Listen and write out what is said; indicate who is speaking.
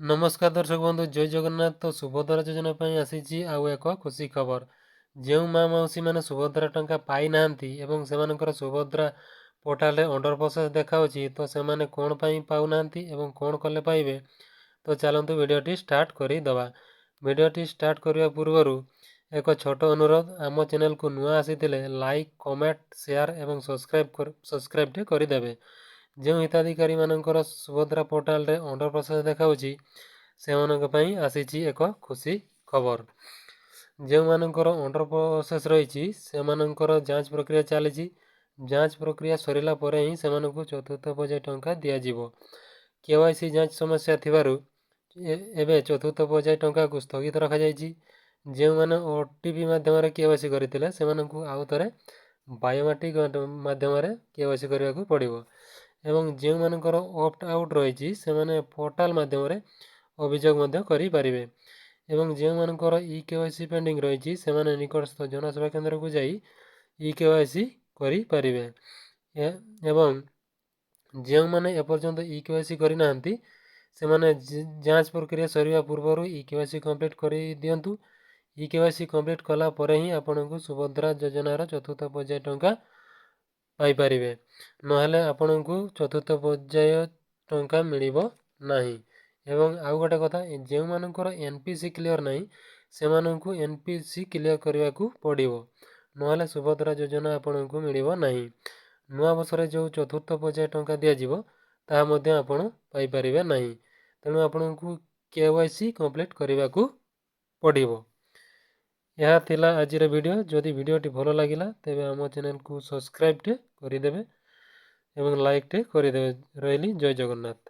Speaker 1: नमस्कार दर्शक बंधु जय जगन्नाथ। तो सुभद्रा योजना आसी आउ एक खुशी खबर। जो माँ मौसी मैंने सुभद्रा टंका पाई नाहांती एवं सेमानकर सुभद्रा पोर्टाल अंडर प्रोसेस देखाउछि तो सेमाने कोण पाई पाउ नाहांती एवं कोण कले पाइबे। तो चलतु वीडियोटी स्टार्ट करी दवा। वीडियोटी स्टार्ट करने पूर्व एक छोट अनुरोध, आम चैनल को नुआ आसीथिले लाइक कमेंट शेयर एवं सब्सक्राइब करदेवे। जो हिताधिकारी मानकर सुभद्रा पोर्टाल रे अंडर प्रोसेस देखाउछि सेमानक पई आसीछि एक खुशी खबर। जो मानकर अंडर प्रोसेस रही सेमानकर जांच प्रक्रिया चली। जांच प्रक्रिया सरिला परे ही सेमानकु चतुर्थ पर्याय टंका दियाजिवो। केवाईसी जांच समस्या थिबारु एबे चतुर्थ पर्याय टंका को स्थगित रखा जायछि। जो माने ओटीपी माध्यम रे केवाईसी करथिले सेमानकु आउ थरे बायोमेट्रिक माध्यम रे केवाईसी करबा को पड़िबो। एवं जो मानकर ऑप्ट आउट रही से पोर्टाल माध्यम अभियोग करि पारिबे। एवं जो मानकर ई केवाईसी पेंडिंग रही से निकटस्थ जनसेवा केंद्र को जाई ई केवाईसी करि पारिबे। एवं जो माने एपर्यंत ई केवाईसी करि नाहंती से माने जांच प्रक्रिया सरिया पूर्व ई केवाईसी कंप्लीट करि दियंतु। ई केवाईसी कंप्लीट कला परे ही आपनको सुभद्रा योजनार चतुर्थ पर्याय टंका पाई पारिबे। नहेले आपनको चतुर्थ पर्याय टंका मिलिबो नाही। एवं आउ गोटे कथा, जो मानकर एनपीसी क्लियर नाही सेमानंकु एनपीसी क्लियर करबा को पड़िबो, नहेले सुभद्रा योजना आपनको मिलिबो नाही। नुआ वर्षरे जो चतुर्थ पर्याय टंका दिया जिवो ताहा मध्ये आपण पाई पारिबे नाही। तेणु आपनको केवाईसी कंप्लीट करबा को पड़िबो। यह थिला आजिर वीडियो। जदि वीडियोटी भलो लागिला तेबे आम चैनल को सब्सक्राइब करदेवे एवं लाइक करदेवे। रही जय जगन्नाथ।